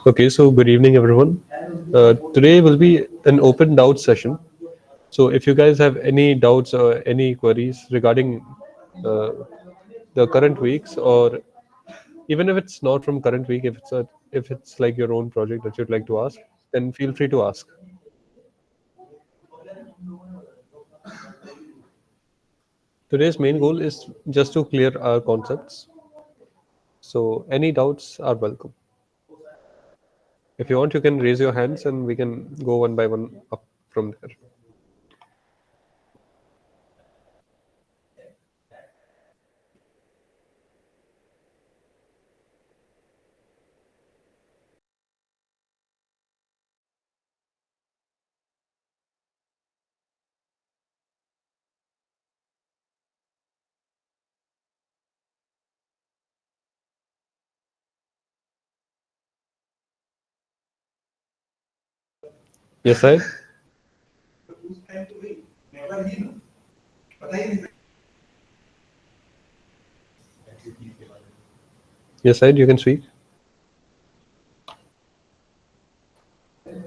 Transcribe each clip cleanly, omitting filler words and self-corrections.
Okay, so good evening, everyone. Today will be an open doubt session. So, if you guys have any doubts or any queries regarding uh, the current weeks, or even if it's not from current week, if it's like your own project that you'd like to ask, then feel free to ask. Today's main goal is just to clear our concepts. So, any doubts are welcome. If you want, you can raise your hands and we can go one by one up from there. Yes, I. Yes, I. You can speak. Can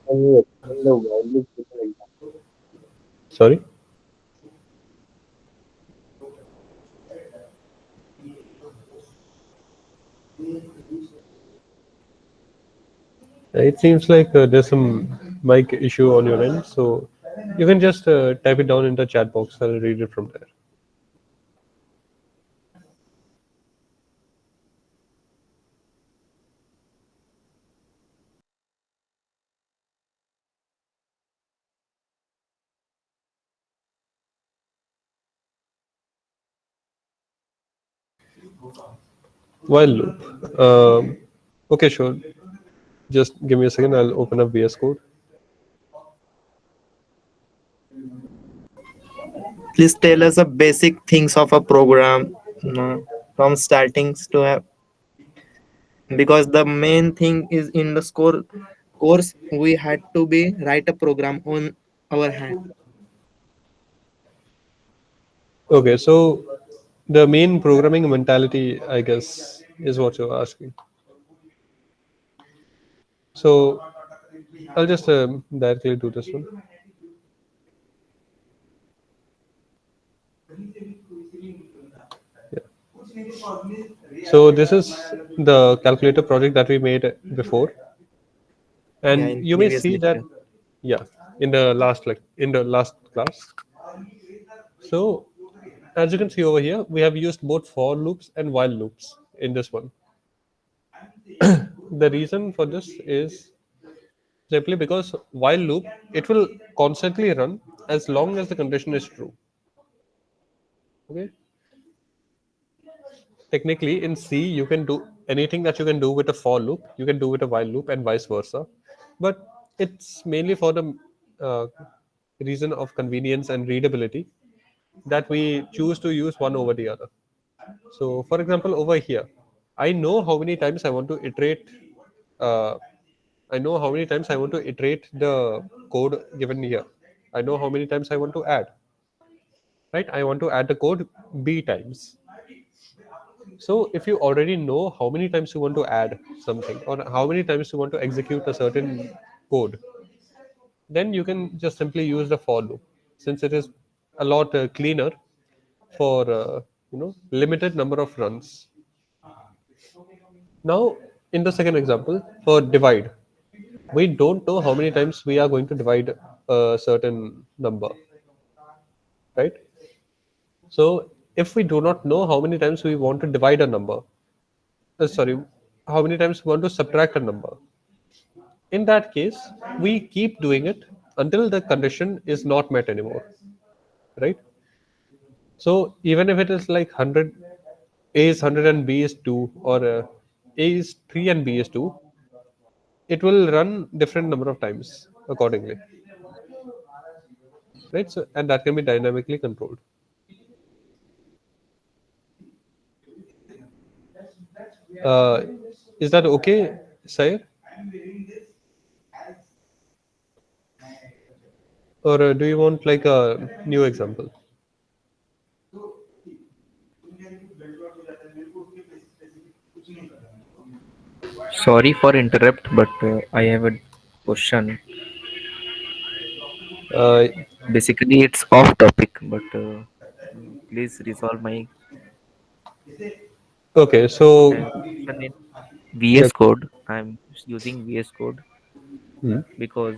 you explain the while loop with an example? Sorry. It seems like there's some mic issue on your end, so you can just type it down in the chat box. I'll read it from there. While loop. Okay, sure. Just give me a second. I'll open up VS Code. Please tell us the basic things of a program from startings to have, because the main thing is in the score course we had to be write a program on our hand. Okay, so the main programming mentality, I guess, is what you're asking. So I'll just directly do this one. So this is the calculator project that we made before, Yeah, and in you may previous see that, lecture. yeah, in the last in the last class. So as you can see over here, we have used both for loops and while loops in this one. The reason for this is simply because while loop, it will constantly run as long as the condition is true. Okay. Technically, in C, you can do anything that you can do with a for loop. You can do with a while loop and vice versa. But it's mainly for the uh, reason of convenience and readability that we choose to use one over the other. So, for example, over here, I know how many times I want to iterate. Uh, I know how many times I want to iterate the code given here. I know how many times I want to add. Right? I want to add the code b times. So, if you already know how many times you want to add something or how many times you want to execute a certain code, then you can just simply use the for loop, since it is a lot cleaner for limited number of runs. Now, in the second example, for divide, we don't know how many times we are going to divide a certain number, right? So, if we do not know how many times we want to divide a number, sorry, how many times we want to subtract a number, in that case, we keep doing it until the condition is not met anymore, right? So, even if it is like 100, A is 100 and B is 2, or A is 3 and B is 2, it will run different number of times accordingly, right? So, and that can be dynamically controlled. uh, is that okay, Sayed? Or do you want like a new example? Sorry for interrupt, but I have a question. Uh, Basically, it's off topic, but please resolve my okay, so question in yeah, VS Code. I'm using VS Code hmm, because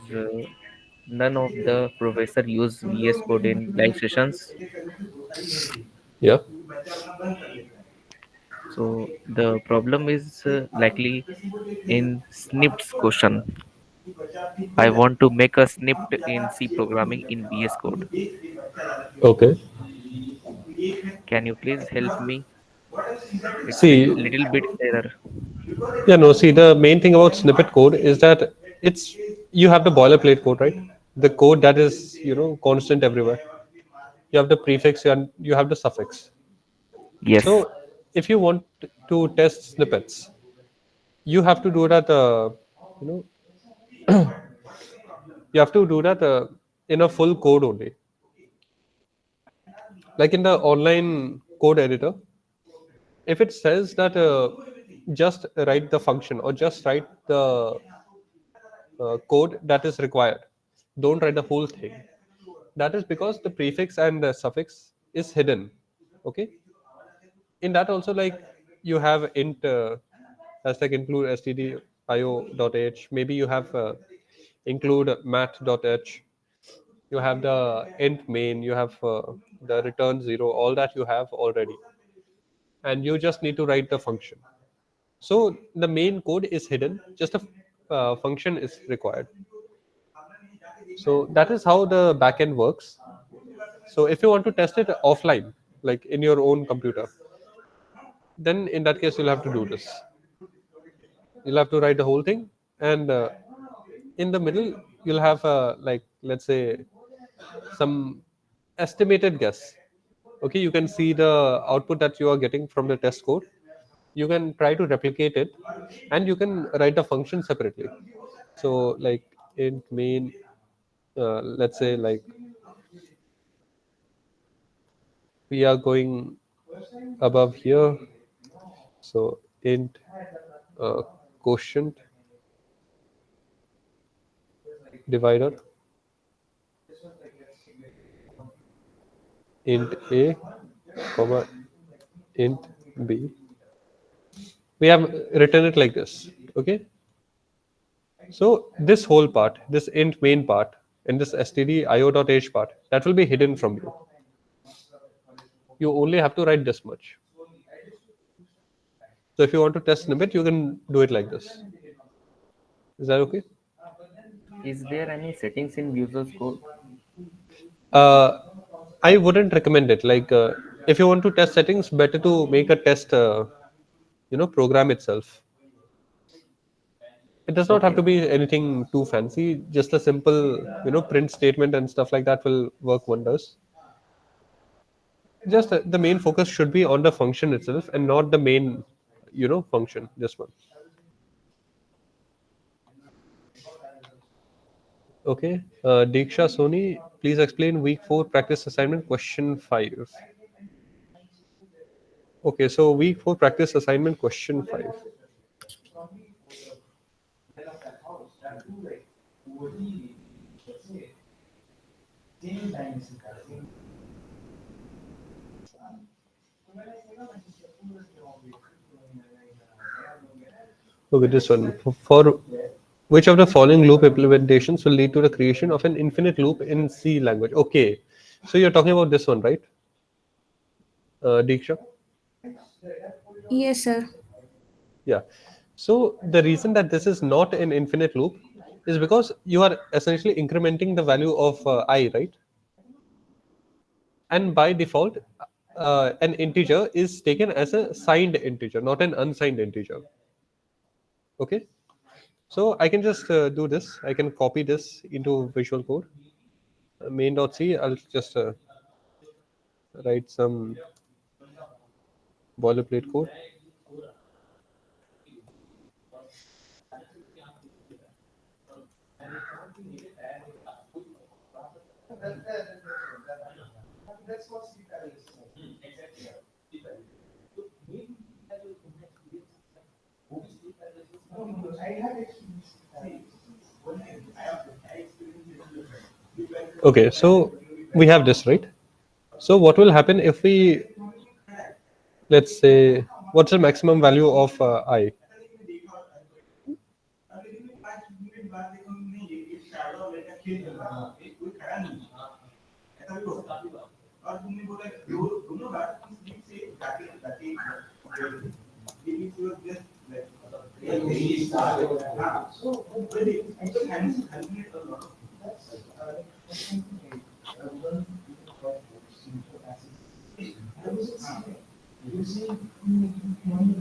none of the professor use VS Code in live sessions. yeah. So the problem is likely in snipped question. I want to make a snipped in C programming in VS Code. Okay. Can you please help me? It's See, little bit error. yeah, no, see, the main thing about snippet code is that it's you have the boilerplate code, right? The code that is, constant everywhere. You have the prefix and you have the suffix. Yes. So, if you want to test snippets, you have to do that, you know, you have to do that in a full code only. Like in the online code editor, if it says that just write the function or just write the code that is required, don't write the whole thing. That is because the prefix and the suffix is hidden. Okay, in that also, like, you have int hashtag include stdio.h. Maybe you have include mat.h. You have the int main, you have the return zero, all that you have already, and you just need to write the function. So the main code is hidden, just a function is required. So that is how the backend works. So if you want to test it offline, like in your own computer, then in that case you'll have to do this. You'll have to write the whole thing, and in the middle you'll have like, let's say, some estimated guess. Okay, you can see the output that you are getting from the test code. You can try to replicate it, and you can write the function separately. So like int main, let's say, like, we are going above here. So int uh, quotient divider, int a comma int b. We have written it like this. Okay, so this whole part, this int main part, and this stdio.h part, that will be hidden from you. You only have to write this much. So if you want to test snippet, you can do it like this. Is that okay? Is there any settings in Visual Code? uh, I wouldn't recommend it. Like, if you want to test settings, better to make a test program itself. It does not have Okay, to okay. be anything too fancy. Just a simple, print statement and stuff like that will work wonders. Just the main focus should be on the function itself and not the main, function. This one. Okay. Diksha Soni, please explain week 4 practice assignment question 5. Okay, so week 4 practice assignment question 5. Okay, this one. For which of the following loop implementations will lead to the creation of an infinite loop in C language? Okay, so you're talking about this one, right, Diksha? Yes, sir. Yeah. So the reason that this is not an infinite loop is because you are essentially incrementing the value of I, right? And by default, an integer is taken as a signed integer, not an unsigned integer. Okay. So I can just do this. I can copy this into Visual Code. Main.c. I'll just write some boilerplate code. Okay, so we have this, right? So what will happen if we, let's say, what's the maximum value of I?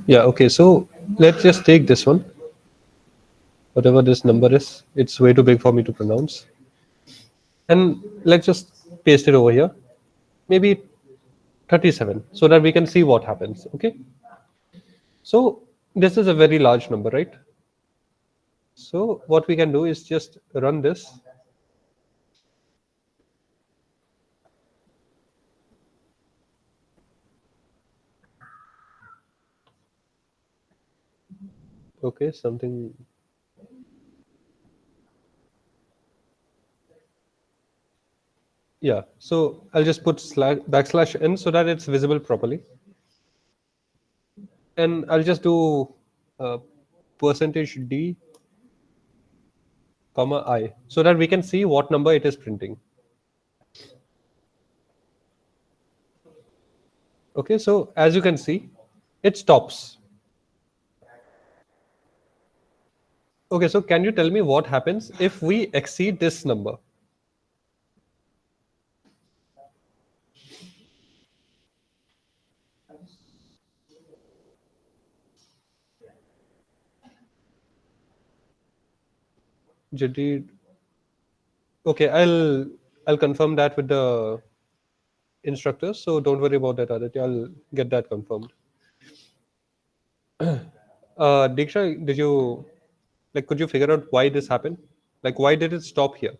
Yeah, okay, so let's just take this one, whatever this number is. It's way too big for me to pronounce. And let's just paste it over here. Maybe 37, so that we can see what happens. Okay, so this is a very large number, right? So what we can do is just run this. Okay, something. Yeah, so I'll just put backslash n so that it's visible properly. And I'll just do percentage d comma I so that we can see what number it is printing. Okay, so as you can see, it stops. Okay, so can you tell me what happens if we exceed this number? Jadid. Okay, I'll confirm that with the instructors, so don't worry about that, Aditya. I'll get that confirmed. Diksha, did you could you figure out why this happened? Like, why did it stop here?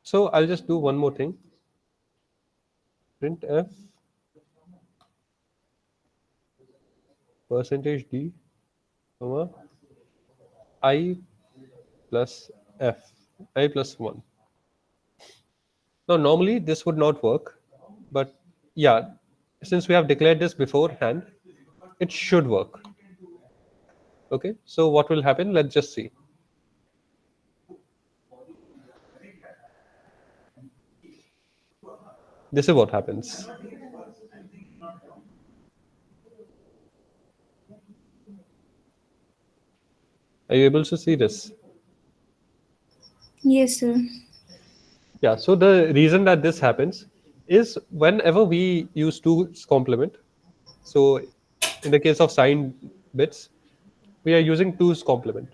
So I'll just do one more thing. Printf percentage d comma I plus f, I plus 1. Now normally this would not work, but yeah, since we have declared this beforehand, it should work. Okay, so what will happen? Let's just see. This is what happens. Are you able to see this? Yes, sir. Yeah, so the reason that this happens is whenever we use 2's complement. So in the case of signed bits, we are using 2's complement.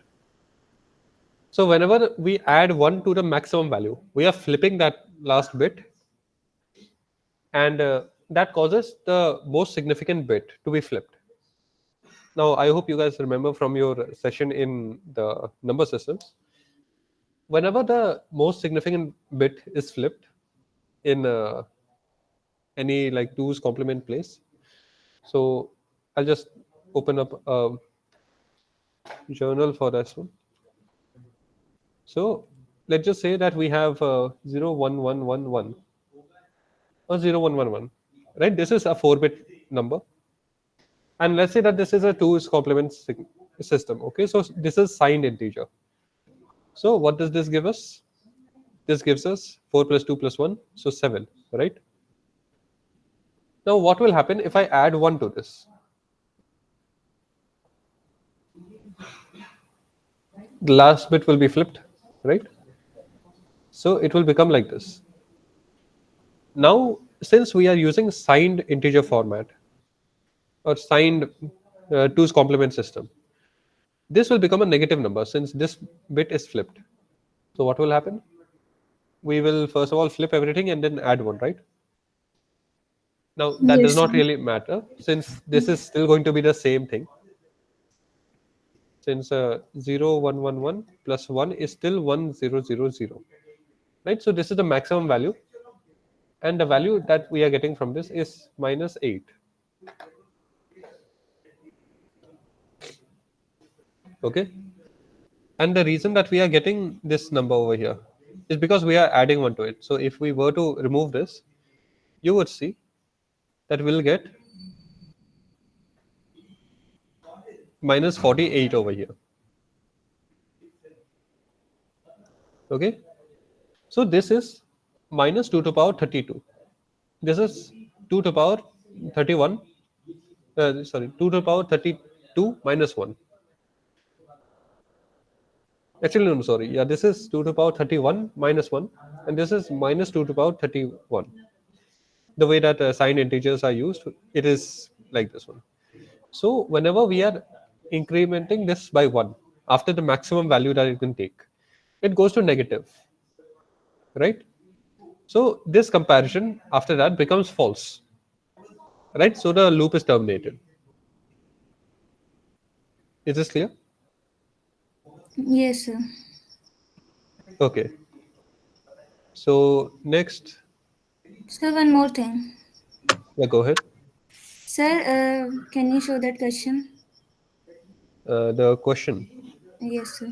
So whenever we add 1 to the maximum value, we are flipping that last bit, and that causes the most significant bit to be flipped. Now, I hope you guys remember from your session in the number systems, whenever the most significant bit is flipped in any like 2's complement place. So I'll just open up a journal for this one. So let's just say that we have 01111 or 0111, right? This is a 4-bit number. And let's say that this is a 2's complement system. Okay, so this is signed integer. So what does this give us? This gives us 4 plus 2 plus 1, so 7, right? Now what will happen if I add 1 to this? The last bit will be flipped, right? So it will become like this. Now, since we are using signed integer format or signed 2's complement system, this will become a negative number since this bit is flipped. So what will happen? We will first of all flip everything and then add 1, right? Now that does Yes, not sir. really matter since this is still going to be the same thing. Since 0111 plus 1 is still 1000. right? So this is the maximum value, and the value that we are getting from this is -8. Okay, and the reason that we are getting this number over here is because we are adding one to it. So if we were to remove this, you would see that we'll get -48 over here. Okay, so this is minus 2 to the power 32. This is 2 to the power 31. Sorry, 2 to the power 32 minus 1. Actually, no, sorry. Yeah, this is 2 to the power 31 minus 1, and this is minus 2 to the power 31. The way that signed integers are used, it is like this one. So whenever we are incrementing this by 1 after the maximum value that it can take, it goes to negative, right? So this comparison after that becomes false, right? So the loop is terminated. Is this clear? Yes, sir. Okay. So next, Sir, one more thing. yeah, go ahead. Sir, can you show that question? The question, Yes, sir.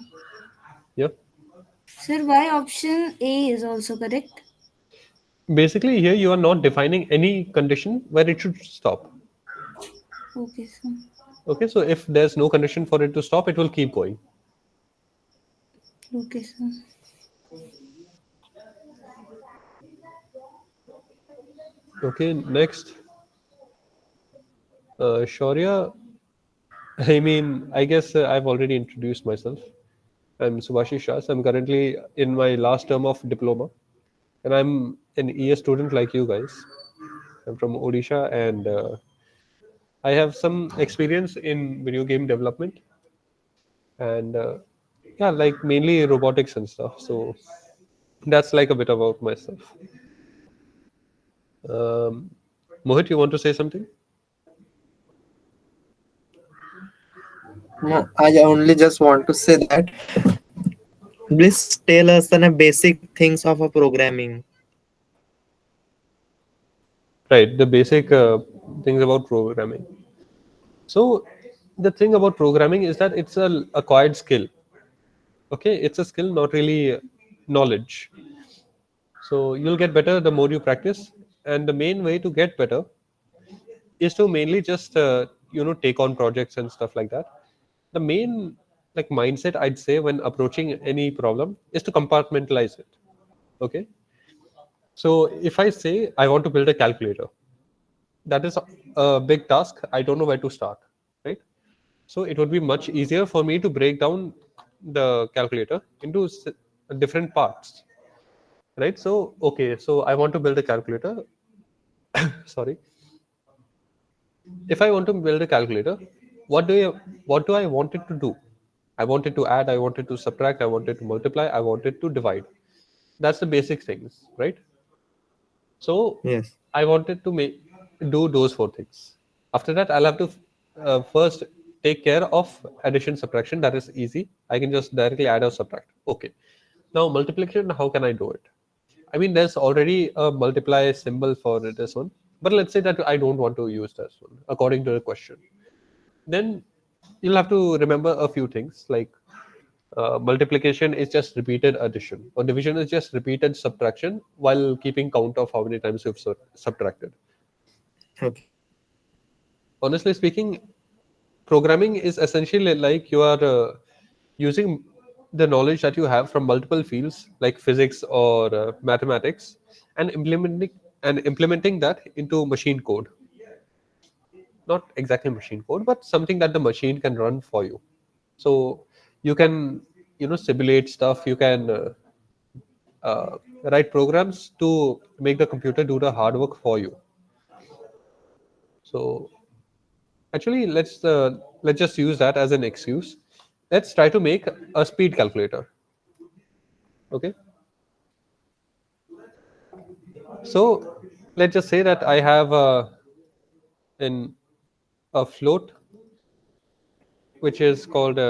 yeah. Sir, why option A is also correct? Basically, here you are not defining any condition where it should stop. Okay, sir. Okay, so if there's no condition for it to stop, it will keep going. Okay, sir. Okay, next, Shaurya. I mean, I guess I've already introduced myself. I'm Subhashish Shah. I'm currently in my last term of diploma, and I'm an ES student like you guys. I'm from Odisha, and I have some experience in video game development, and yeah, like mainly robotics and stuff. So that's like a bit about myself. Um, Mohit, you want to say something? No, I only just want to say that please tell us the basic things of a programming. Right, the basic things about programming. So the thing about programming is that it's a acquired skill. Okay, it's a skill, not really knowledge. So you'll get better the more you practice, and the main way to get better is to mainly just take on projects and stuff like that. The main like mindset I'd say when approaching any problem is to compartmentalize it. Okay, so if I say I want to build a calculator, that is a big task. I don't know where to start, right? So it would be much easier for me to break down the calculator into different parts, right? So okay, so I want to build a calculator. Sorry, if I want to build a calculator, what do I want it to do? I wanted to add, I wanted to subtract, I wanted to multiply, I wanted to divide. That's the basic things, right? So Yes. I wanted to make do those four things. After that, I'll have to first take care of addition subtraction. That is easy. I can just directly add or subtract. Okay. Now multiplication, how can I do it? I mean, there's already a multiply symbol for this one, but let's say that I don't want to use this one according to the question. Then you'll have to remember a few things like multiplication is just repeated addition, or division is just repeated subtraction while keeping count of how many times you've subtracted. Okay. Honestly speaking, programming is essentially like you are using the knowledge that you have from multiple fields like physics or mathematics, and implementing that into machine code. Not exactly machine code, but something that the machine can run for you. So you can simulate stuff. You can write programs to make the computer do the hard work for you. So actually, let's just use that as an excuse. Let's try to make a speed calculator. Okay. So let's just say that I have in a float which is called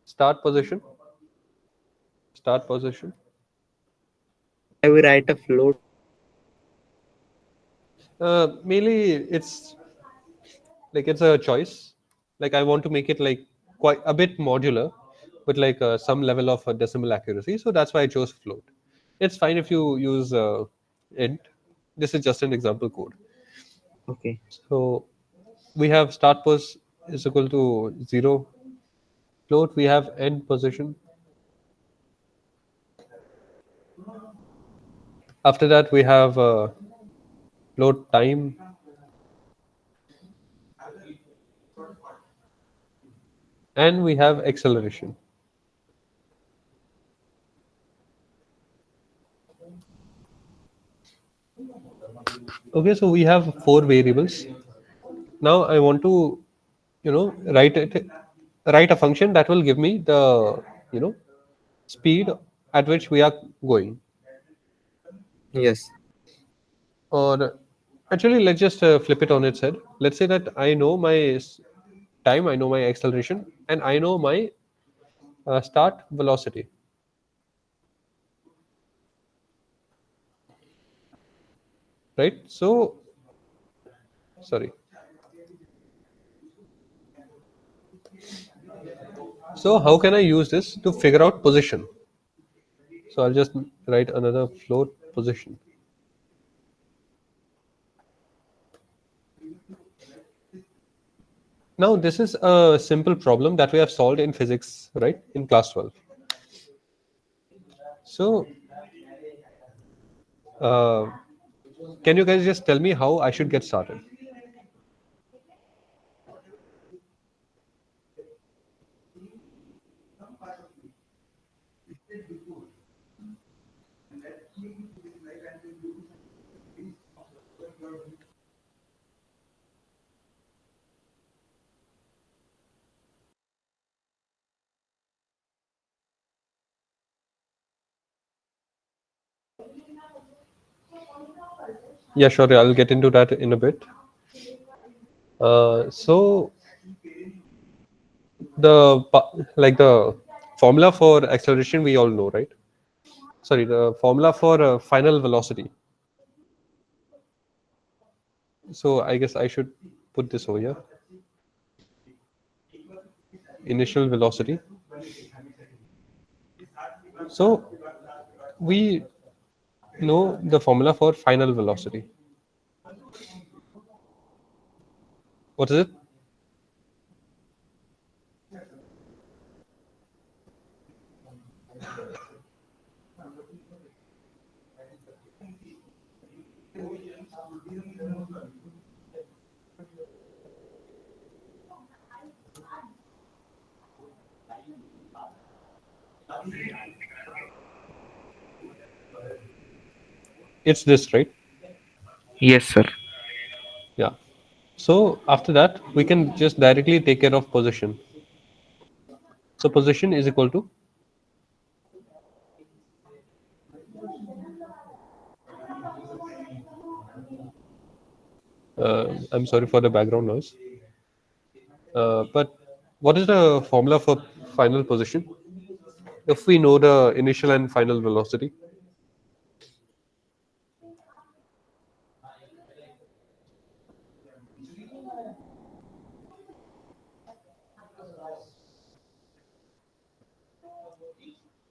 start position. Start position. Why we write a float? Mainly, it's like it's a choice. Like I want to make it like quite a bit modular, with like some level of decimal accuracy. So that's why I chose float. It's fine if you use int. This is just an example code. Okay. So we have start pos is equal to 0. Float, we have end position. After that, we have float time. And we have acceleration. Okay, so we have four variables. Now I want to, write a function that will give me the, speed at which we are going. Yes. Or actually, let's just flip it on its head. Let's say that I know my time, I know my acceleration, and I know my start velocity. Right? So, sorry. So how can I use this to figure out position? So I'll just write another float position. Now this is a simple problem that we have solved in physics, right? In class 12. So uh, can you guys just tell me how I should get started? Yeah, sure. I'll get into that in a bit. So like the formula for acceleration we all know, right? Sorry, the formula for final velocity. So I guess I should put this over here. Initial velocity. So we know the formula for final velocity. What is it? It's this, right? Yes, sir. Yeah. So after that, we can just directly take care of position. So position is equal to I'm sorry for the background noise. But what is the formula for final position? If we know the initial and final velocity,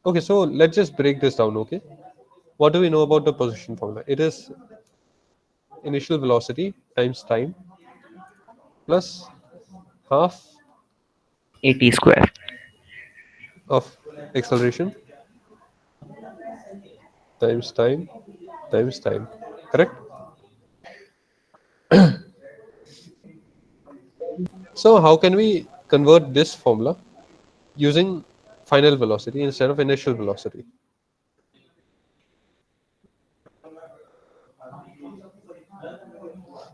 okay, so let's just break this down. Okay, what do we know about the position formula? It is initial velocity times time plus half 80 square. of acceleration times time times time. Correct? So how can we convert this formula using final velocity instead of initial velocity?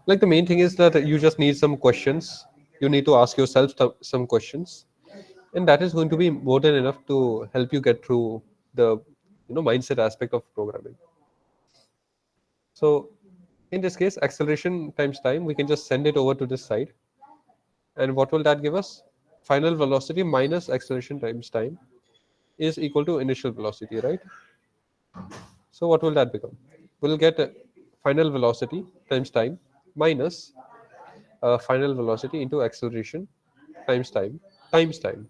Like the main thing is that you just need some questions. You need to ask yourself some questions, and that is going to be more than enough to help you get through the mindset aspect of programming. So in this case, acceleration times time, we can just send it over to this side, and what will that give us? Final velocity minus acceleration times time is equal to initial velocity, right? So what will that become? We'll get final velocity times time minus final velocity into acceleration times time times time,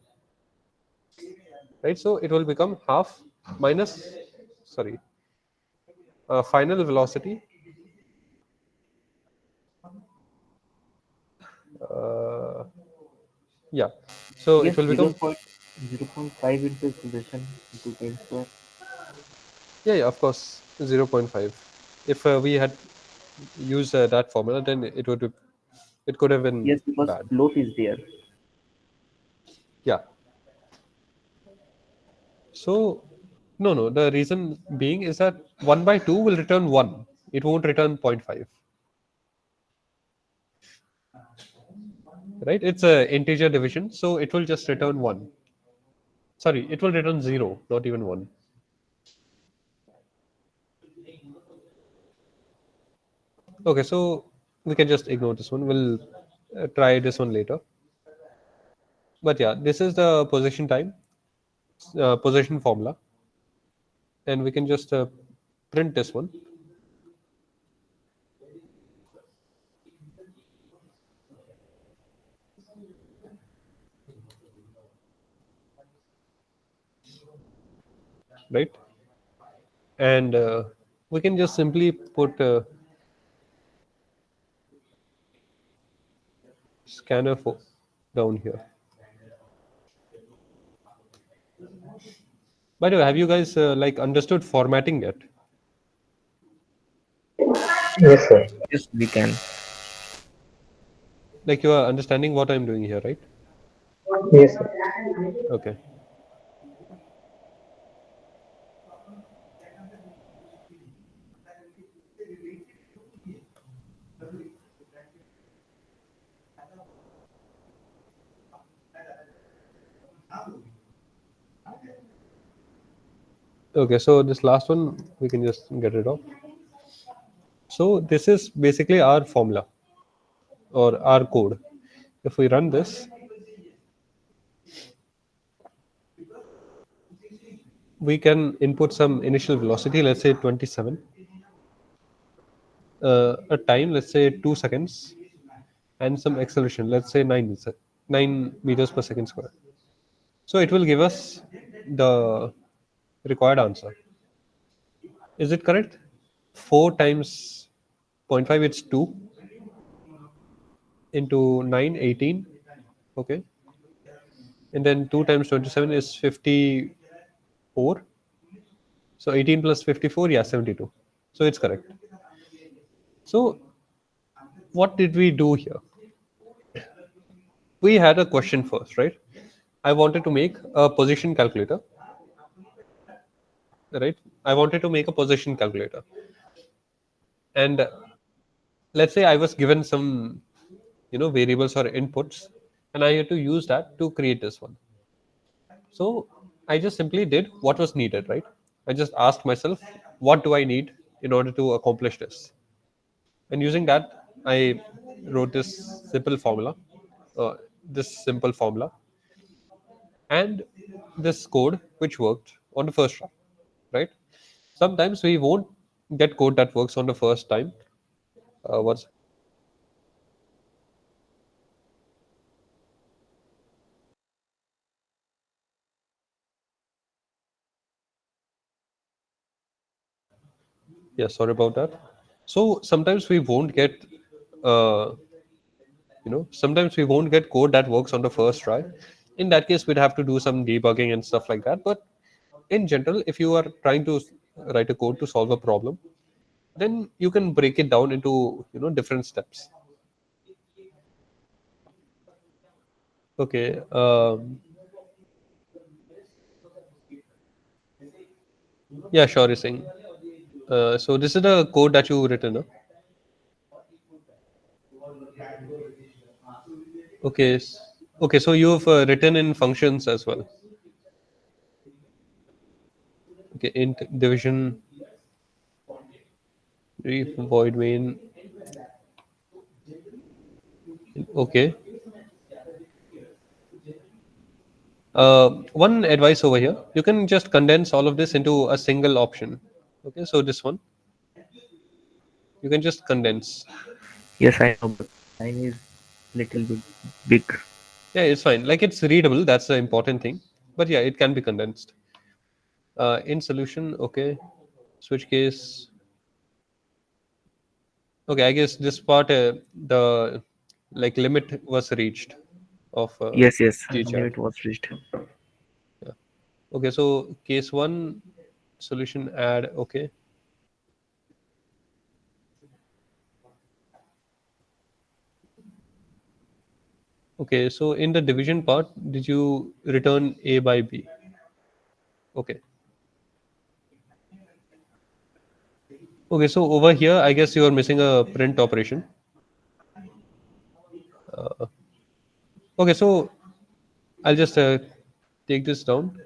right? So it will become half minus, sorry, final velocity uh, yeah, so it Yes, will become 0.5 into acceleration into 10 square. yeah, of course, 0.5. If we had used that formula, then it could have been Yes, because bad. float is there. Yeah. So no, the reason being is that 1 by 2 will return 1. It won't return 0.5. Right? It's a integer division, so it will just return 1. Sorry, it will return 0, not even 1. Okay, so we can just ignore this one. We'll try this one later. But yeah, this is the position time, position formula, and we can just print this one. Right? And we can just simply put scanner down here. By the way, have you guys like understood formatting yet? Yes, sir. Yes, we can. Like you are understanding what I'm doing here, right? Yes, sir. Okay. Okay, so this last one we can just get rid of. So this is basically our formula or our code. If we run this, we can input some initial velocity, let's say 27, a time, let's say 2 seconds, and some acceleration, let's say 9 meters per second square. So it will give us the required answer. Is it correct? 4 times zero point 0.5, it's 2 into 9, 18. Okay. And then 2 times 27 is 54. So 18 plus 54, yeah, 72. So it's correct. So what did we do here? We had a question first, right? I wanted to make a position calculator, right? I wanted to make a position calculator. And let's say I was given some, variables or inputs, and I had to use that to create this one. So I just simply did what was needed, right? I just asked myself, what do I need in order to accomplish this? And using that, I wrote uh, this simple formula, and this code which worked on the first try, right? Sometimes we won't get code that works on the first time. What's Yeah, sorry about that. So sometimes we won't get, uh, sometimes we won't get code that works on the first try. In that case, we'd have to do some debugging and stuff like that. But in general, if you are trying to write a code to solve a problem, then you can break it down into different steps. Okay. Yeah, sure, you're saying. So this is the code that you written. Huh? Okay. Okay. So you've written in functions as well. Okay. Int division, brief, void main. Okay. One advice over here: you can just condense all of this into a single option. Okay, so this one you can just condense. Yes, I know, but mine is little bit big. Yeah, it's fine. Like it's readable. That's the important thing. But yeah, it can be condensed. In solution, okay. Switch case. Okay, I guess this part the like limit was reached of Yes, yes, gchat. limit was reached. Yeah. Okay, so case one solution add. Okay. Okay, so in the division part, did you return a by b? Okay. Okay, so over here, I guess you are missing a print operation. Okay, so I'll just take this down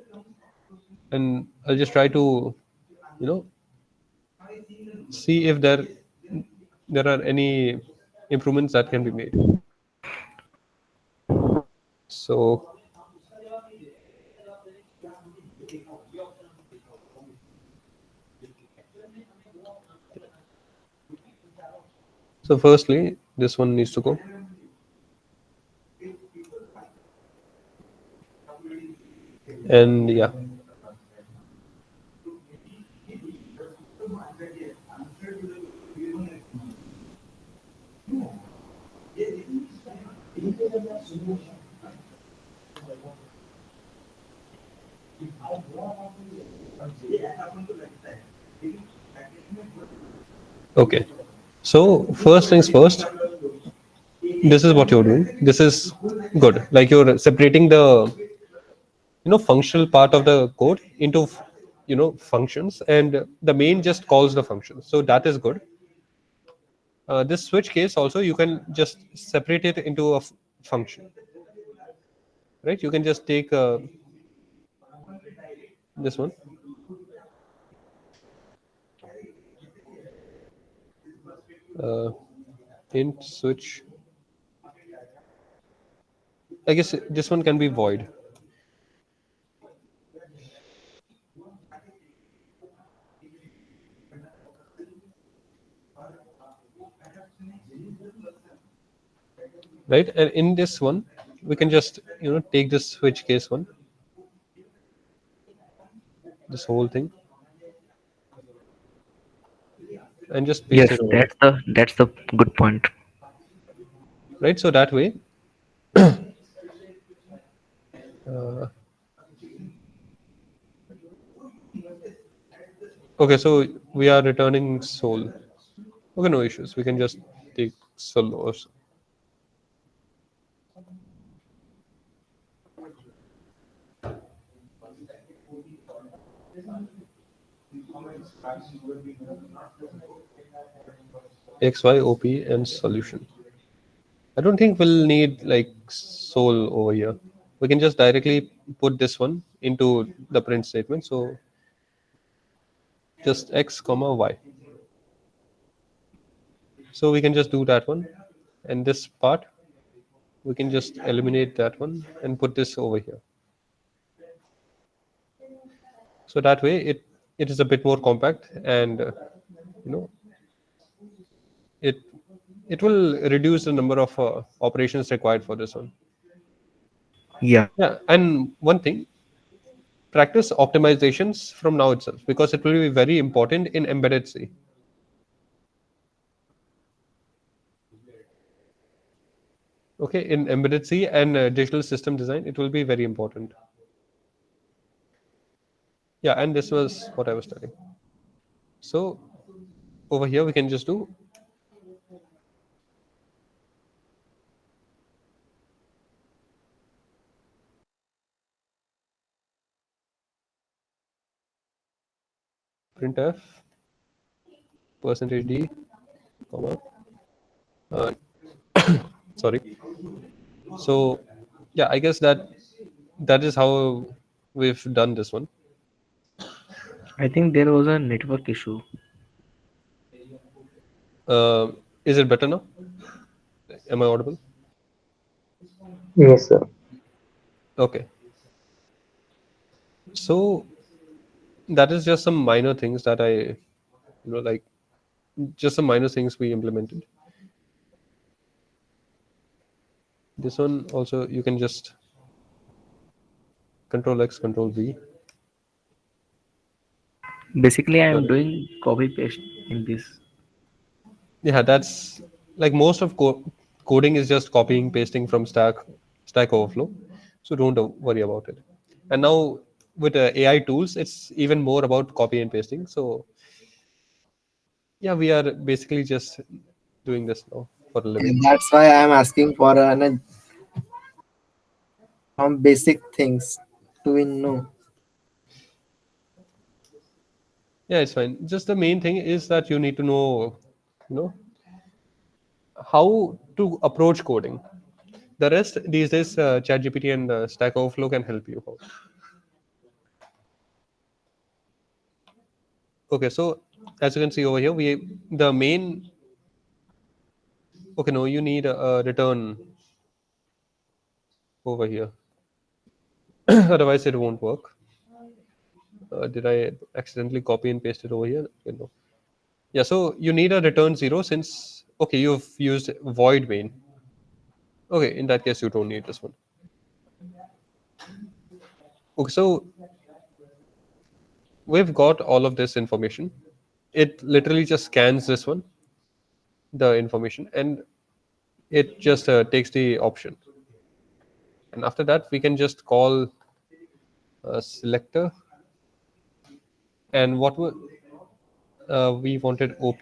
and I'll just try to, you know, see if there are any improvements that can be made. So so firstly, this one needs to go. And yeah. Okay. So first things first, this is what you're doing. This is good. Like you're separating the functional part of the code into functions, and the main just calls the function. So that is good. This switch case also you can just separate it into a function, right? You can just take this one. uh, Int switch. I guess this one can be void. Right, and in this one we can just take this switch case one, this whole thing, and just paste Yes, it over here, that's the good point. right? So that way uh, okay, so we are returning soul. Okay, no issues, we can just take soul also. XY OP and solution. I don't think we'll need like soul over here. We can just directly put this one into the print statement. So just x comma y. So we can just do that one, and this part we can just eliminate that one and put this over here. So that way it is a bit more compact, and you know it it will reduce the number of operations required for this one. Yeah. Yeah, and one thing, practice optimizations from now itself, because it will be very important in embedded C. Okay, in embedded C and digital system design, it will be very important. Yeah, and this was what I was studying. So over here we can just do printf percentage d comma uh, sorry. So yeah, I guess that is how we've done this one. I think there was a network issue. uh, is it better now? Am I audible? Yes, sir. Okay, so that is just some minor things that I like just some minor things we implemented. This one also you can just Control X, Control V. Basically, I am Sorry. doing copy paste in this. Yeah, that's like most of coding is just copying, pasting from Stack Overflow. So don't worry about it. And now with AI tools, it's even more about copy and pasting. So yeah, we are basically just doing this now for a living. That's why I'm asking for some basic things to know. Yeah, it's fine. Just the main thing is that you need to know, you know, how to approach coding. The rest these days, ChatGPT and Stack Overflow can help you out. Okay, so as you can see over here, the main. Okay, no, you need a return over here. Otherwise, it won't work. Did I accidentally copy and paste it over here? Okay, no. Yeah, so you need a return zero since okay, you've used void main. Okay, in that case, you don't need this one. Okay, so we've got all of this information. It literally just scans this one, the information, and it just takes the option. And after that, we can just call a selector. And we wanted op,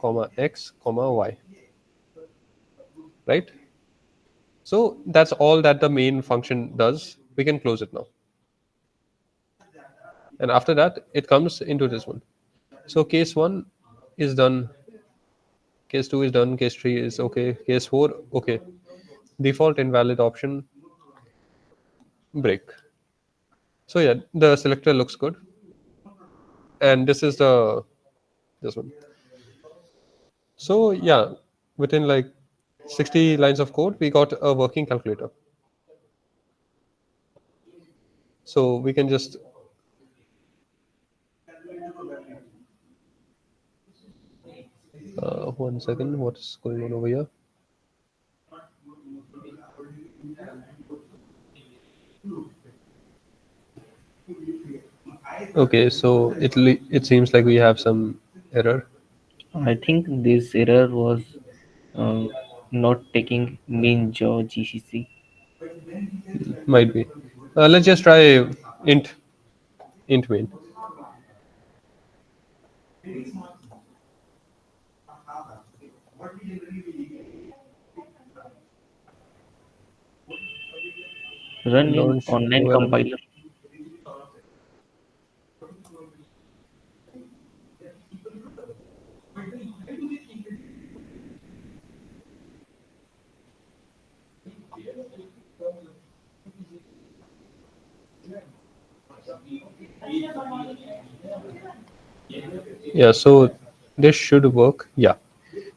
comma x, comma y, right? So that's all that the main function does. We can close it now. And after that, it comes into this one. So case 1 is done, case 2 is done, case 3 is okay, case 4 okay, default invalid option, break. So yeah, the selector looks good, and this is this one. So yeah, within like 60 lines of code, we got a working calculator. So we can just 1 second, what's going on over here? Okay, so it seems like we have some error. I think this error was uh, not taking min jaw GCC. Might be. Let's just try int int main. Run in Launch online OLM. compiler. Yeah, so this should work. Yeah.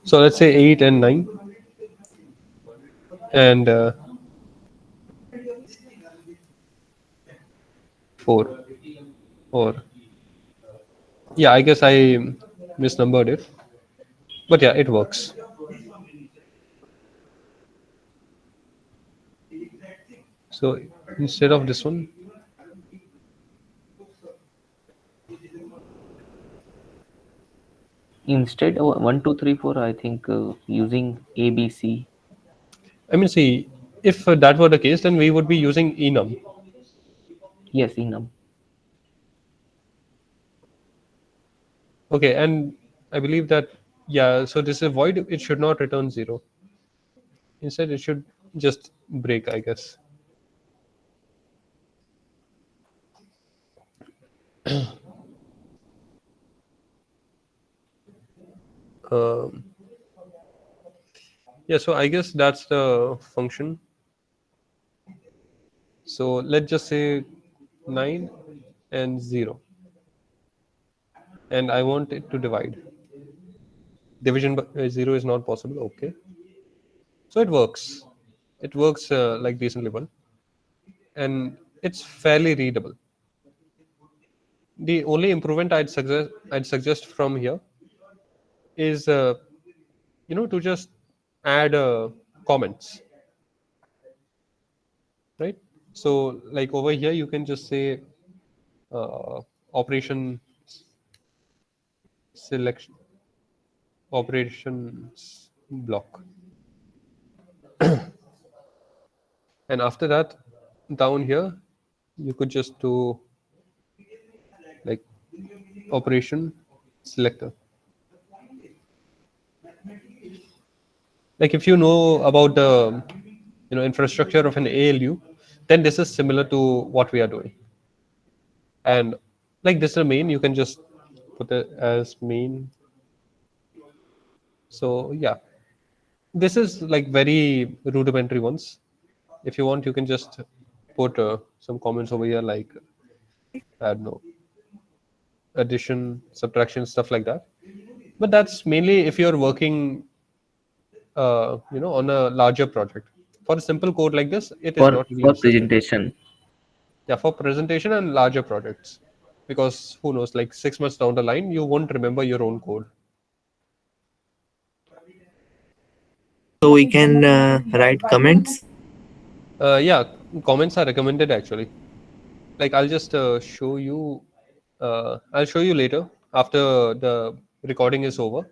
So let's say 8 and 9 and 4 or yeah, I guess I misnumbered it. But yeah, it works. So instead of this one, Instead of 1, 2, 3, 4, I think using ABC. I mean, see, if that were the case, then we would be using enum. Yes, enum. Okay, and I believe that, yeah, so this is void, it should not return 0. Instead, it should just break, I guess. Um, yeah, so I guess that's the function. So let's just say 9 and 0. And I want it to divide. Division by 0 is not possible. Okay. So it works. It works like decently well. And it's fairly readable. the only improvement I'd suggest from here is to just add comments, right? So like over here you can just say operation selection operations block, and after that down here you could just do like operation selector. Like if you know about the infrastructure of an ALU, then this is similar to what we are doing. And like this is a main, you can just put it as main. So yeah, this is like very rudimentary ones. If you want, you can just put some comments over here, like I don't know, addition, subtraction, stuff like that. But that's mainly if you're working on a larger project. For a simple code like this, it is For not really for necessary. presentation. Yeah, for presentation and larger projects, because who knows, like 6 months down the line you won't remember your own code. So we can write comments. Yeah, comments are recommended actually. Like I'll just show you I'll show you later after the recording is over,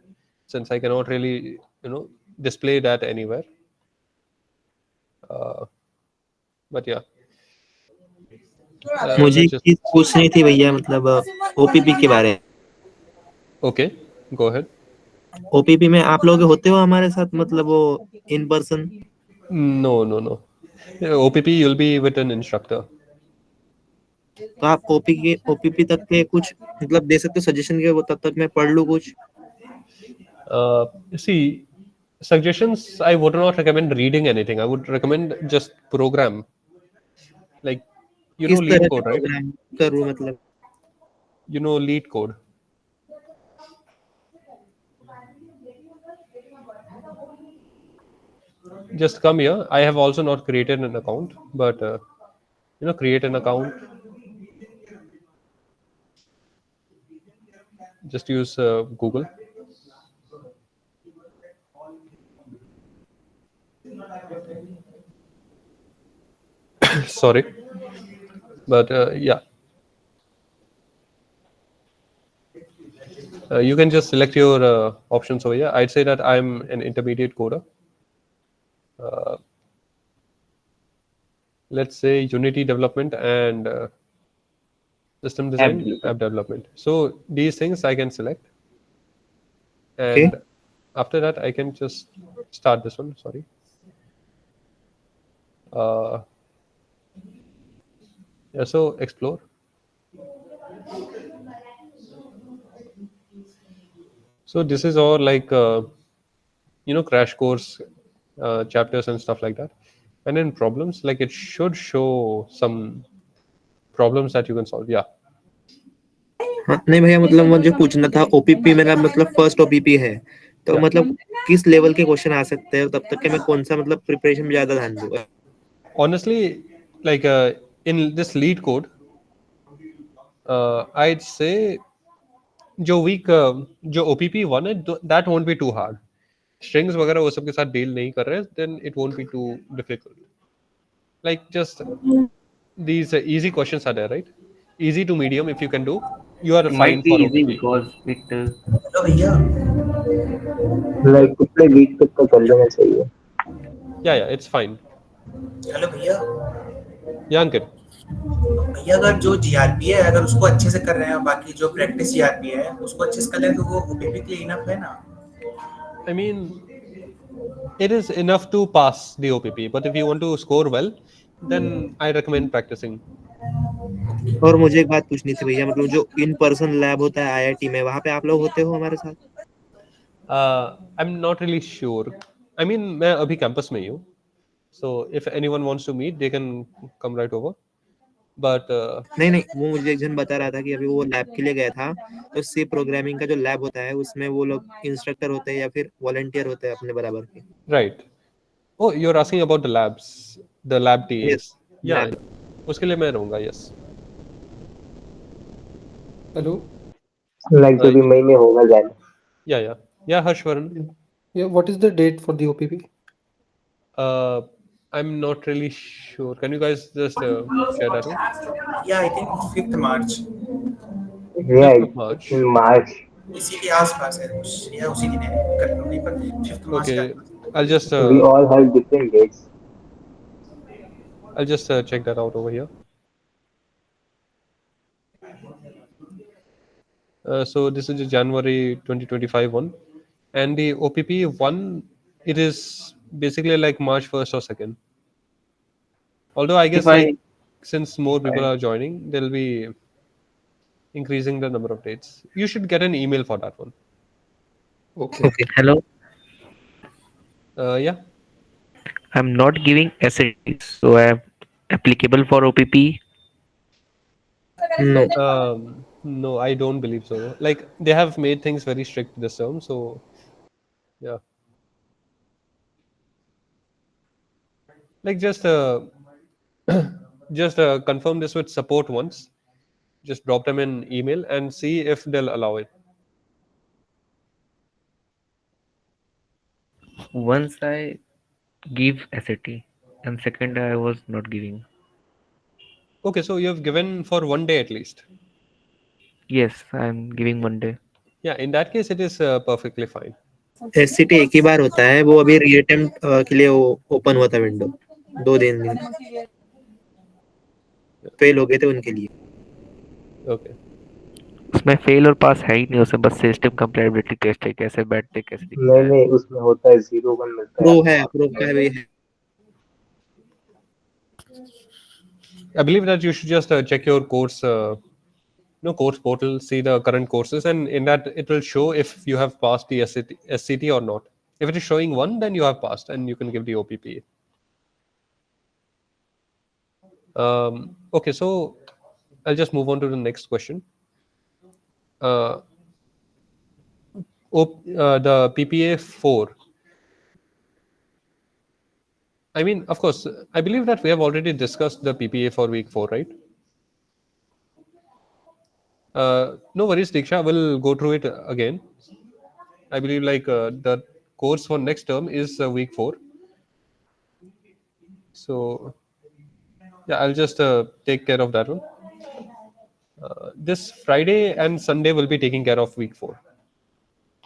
since I cannot really display that anywhere. But yeah, मुझे let's एक just चीज पूछनी थी भैया, मतलब OPP के बारे में। okay, go ahead. ओपीपी में आप लोग होते हो हमारे साथ, मतलब वो in person? No. OPP you'll be with an instructor. तो आप ओपीपी तक के कुछ मतलब दे सकते हो सजेशन के, वो तब तक मैं पढ़ लूँ कुछ? See, suggestions, I would not recommend reading anything. I would recommend just program, like किस lead तरह का code, right? प्रोग्राम करूँ मतलब? Lead code. Just come here. I have also not created an account, but create an account. Just use Google. Sorry, but yeah, you can just select your options over here. I'd say that I'm an intermediate coder. Let's say Unity development and system design, app development. So these things I can select, and Okay. after that I can just start this one. Sorry. Yeah, so explore. So this is all like crash course chapters and stuff like that. And in problems, like it should show some problems that you can solve. Yeah. हाँ, नहीं भैया, मतलब मुझे पूछना था, OPP मेरा मतलब first OPP है, तो Yeah. मतलब किस लेवल के क्वेश्चन आ सकते हैं, तब तक के मैं कौन सा मतलब प्रिपरेशन में ज्यादा ध्यान दूंगा? Honestly, like in this lead code, I'd say जो weak जो OPP one है, that won't be too hard. Strings वगैरह वो सब के साथ deal नहीं कर रहे, then it won't be too difficult. Like just these easy questions are there, right? Easy to medium, if you can do, you are It fine might be for easy OPP. because it like कितने week तक का कर लेना चाहिए? Yeah, it's fine. Hello भैया। Yeah, Ankit. भैया अगर जो जीआरपी है, अगर उसको अच्छे से कर रहे हैं, बाकी जो प्रैक्टिस जीआरपी है उसको अच्छे से कर लें, तो वो ओपीपी के लिए इनफ है ना? I mean, it is enough to pass the OPP, but if you want to score well, then I recommend practicing. और मुझे एक बात पूछनी थी भैया, मतलब जो इन पर्सन लैब होता है आईआईटी में, वहाँ पे आप लोग होते हो हमारे साथ? I'm not really sure. I mean, मैं अभी कैंपस में ही हूँ, so if anyone wants to meet, they can come right over. But नहीं, वो मुझे एक जन बता रहा था कि अभी वो लैब के लिए गया था, तो सी प्रोग्रामिंग का जो लैब होता है उसमें वो लोग इंस्ट्रक्टर होते हैं या फिर वॉलंटियर होते हैं अपने बराबर के? right. Oh, you're asking about the labs, the lab TAs. Yes, Yeah, lab. उसके लिए मैं रहूँगा. Yes. हेलो। लाइक जो भी मई में होगा जाना. Yeah, Harshvaran. Yeah, what is the date for the OPP? Uh, I'm not really sure. Can you guys just share that one? Yeah, I think 5th March. Yeah, 5th of it's March. in March. इसी के आसपास है कुछ, या उसी दिन है, confirm नहीं, पर 5th March के Okay, आसपास. I'll just We all have different dates. check that out over here. So this is the January 2025 one, and the OPP one, it is basically like March 1st or 2nd. Although I If guess I, like since more people I are joining, they'll be increasing the number of dates. You should get an email for that one. Okay. Okay. hello, Yeah. I'm not giving SAT, so I'm applicable for OPP. No. No, I don't believe so. Like they have made things very strict this term, so yeah. Like just confirm this with support once. Just drop them an email and see if they'll allow it. Once I give SAT, and second I was not giving. Okay, so you have given for one day at least. Yes, I'm giving Monday. Yeah, in that case, it is perfectly fine. SCT एक ही बार होता है, वो अभी reattempt के लिए open हुआ था window 2 दिन फेल हो गए थे उनके लिए. Okay. उसमें फेल और पास है ही नहीं, उसमें बस सिस्टम कंपेटिबिलिटी टेस्ट है, कैसे बैठते कैसे दिखता नहीं है. नहीं, उसमें होता है 0-1 मिलता है प्रो आपको है, marks प्रो में. का भी है. I believe that you should just check your course, course portal, see the current courses, and in that it will show if you have passed the SCT or not. If it is showing 1, then you have passed, and you can give the OPP. Okay, so I'll just move on to the next question. The PPA 4. I mean, of course, I believe that we have already discussed the PPA for week 4, right? No worries, Diksha. We'll go through it again. I believe like the course for next term is week 4. So yeah, I'll just take care of that one. This Friday and Sunday will be taking care of week 4.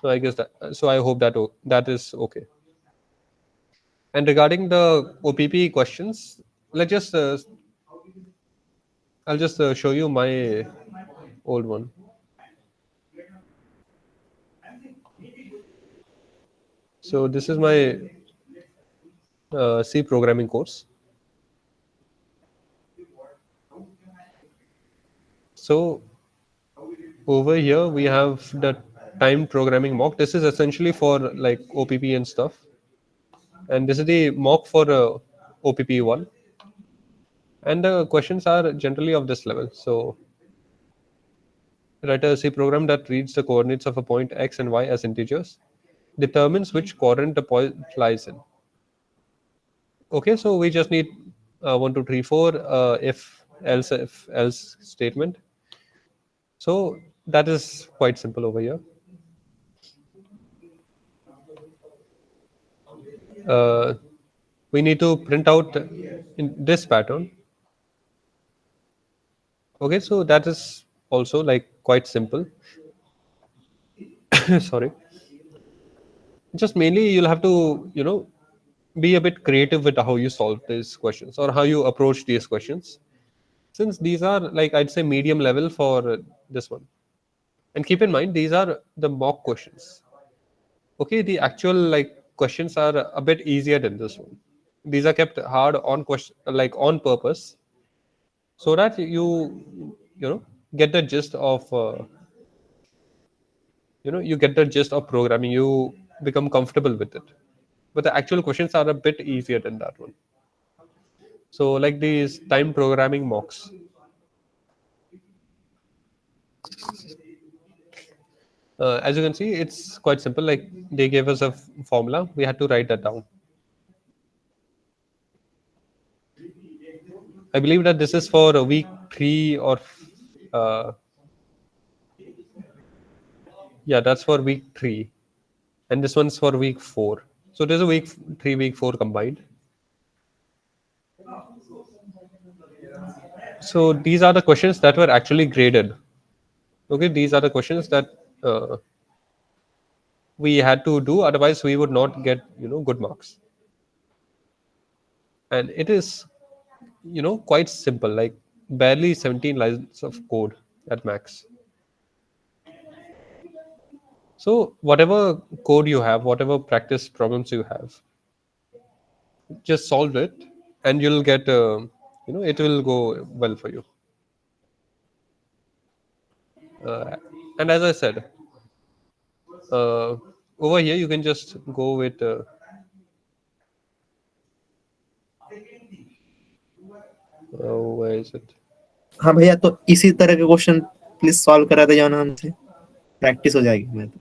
So I guess that. So I hope that that is okay. And regarding the OPP questions, let's just I'll just show you my old one. So this is my C programming course. So over here we have the time programming mock. This is essentially for like OPP and stuff. And this is the mock for OPP 1. And the questions are generally of this level. So write a C program that reads the coordinates of a point x and y as integers, determines which quadrant the point lies in. Okay, so we just need 1, 2, 3, 4 if else statement. So that is quite simple over here. We need to print out in this pattern. Okay, so that is also like quite simple. Sorry. Just mainly you'll have to, be a bit creative with how you solve these questions or how you approach these questions. Since these are like I'd say medium level for this one. And keep in mind these are the mock questions. Okay, the actual like questions are a bit easier than this one. These are kept hard on question like on purpose so that you get the gist of you get the gist of programming, you become comfortable with it, but the actual questions are a bit easier than that one. So like these time programming mocks, as you can see it's quite simple. Like they gave us a formula, we had to write that down. I believe that this is for a week 3 or uh, Yeah, that's for week 3, and this one's for week 4. So there's a week 3, week 4 combined. So these are the questions that were actually graded. Okay, these are the questions that we had to do, otherwise we would not get good marks. And it is quite simple, like barely 17 lines of code at max. So whatever code you have, whatever practice problems you have, just solve it, and you'll get it will go well for you. And as I said, uh, over here you can just go with where is it? हाँ भैया, तो इसी तरह के question please solve करा दे जाना हमसे, practice हो जाएगी मैं तो।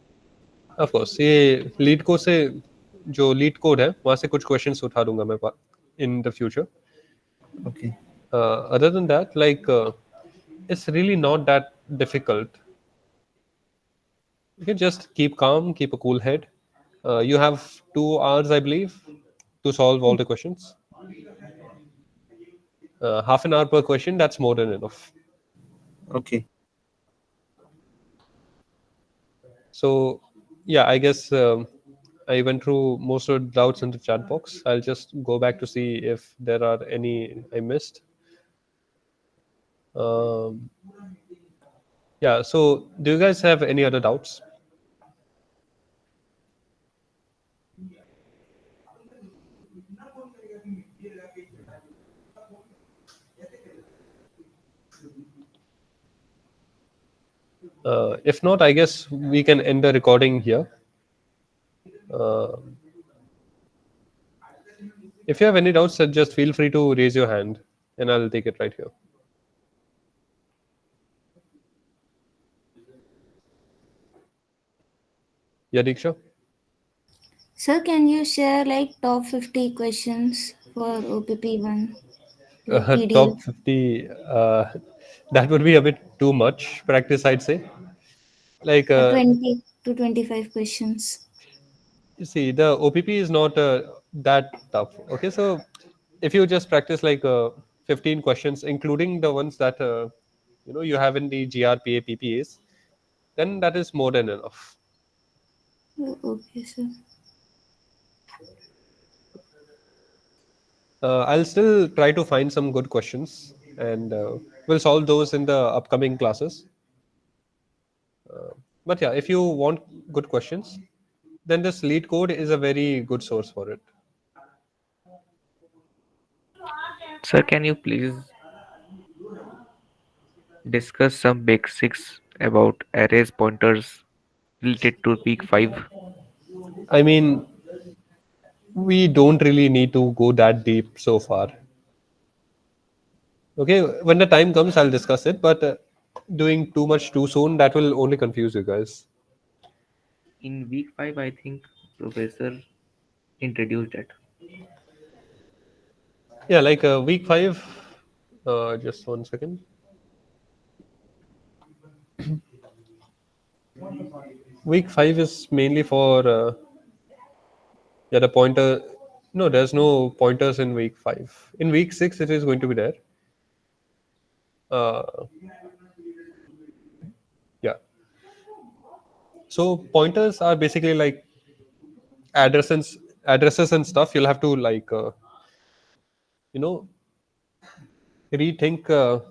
ऑफ कोर्स ये लीड कोड से, जो लीड कोड है वहां से कुछ क्वेश्चंस उठा दूंगा मैं in the future. Okay Other than that, like it's really not that difficult. You can just keep calm, keep a cool head. You have 2 hours, I believe, to solve all the questions. Half an hour per question, that's more than enough. Okay So yeah, I guess I went through most of the doubts in the chat box. I'll just go back to see if there are any I missed. Yeah, so do you guys have any other doubts? If not, I guess we can end the recording here. If you have any doubts, just feel free to raise your hand and I'll take it right here. Yeah, Diksha? Sir, can you share like top 50 questions for OPP1? Like PDF? Top 50, that would be a bit too much practice, I'd say. Like, 20 to 25 questions. you see, the OPP is not that tough. Okay, so if you just practice like 15 questions, including the ones that you have in the GRPA PPAs, then that is more than enough. Oh, okay, sir. I'll still try to find some good questions, and we'll solve those in the upcoming classes. But yeah, if you want good questions, then this lead code is a very good source for it. Sir, can you please discuss some basics about arrays pointers related to week 5? I mean, we don't really need to go that deep so far. Okay, when the time comes, I'll discuss it, but doing too much too soon, that will only confuse you guys. In week 5, I think Professor introduced it. Yeah, like week 5, just 1 second. Week 5 is mainly for the pointer. No, there's no pointers in week 5. In week 6, it is going to be there. Uh, yeah. So pointers are basically like addresses and stuff. You'll have to like rethink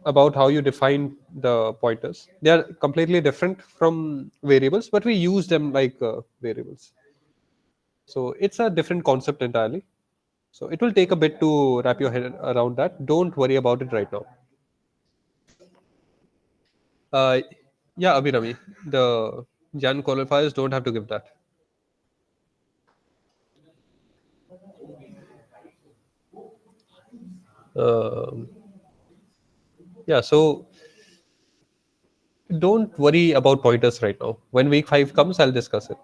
about how you define the pointers. They are completely different from variables, but we use them like variables. So it's a different concept entirely. So it will take a bit to wrap your head around that. Don't worry about it right now. Uh, yeah, Abhinami, the Jan qualifiers don't have to give that. Um, yeah, so don't worry about pointers right now. When week 5 comes, I'll discuss it.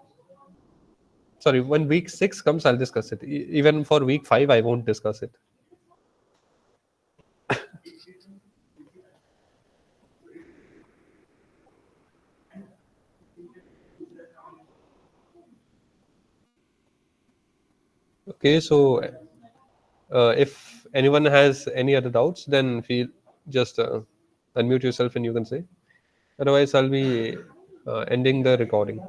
Sorry, when week 6 comes, I'll discuss it. Even for week 5, I won't discuss it. Okay, so if anyone has any other doubts, then feel just unmute yourself and you can say. Otherwise, I'll be ending the recording.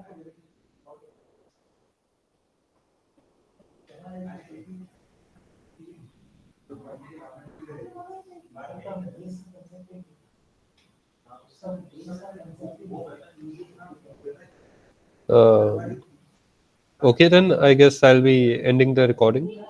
Okay, then I guess I'll be ending the recording.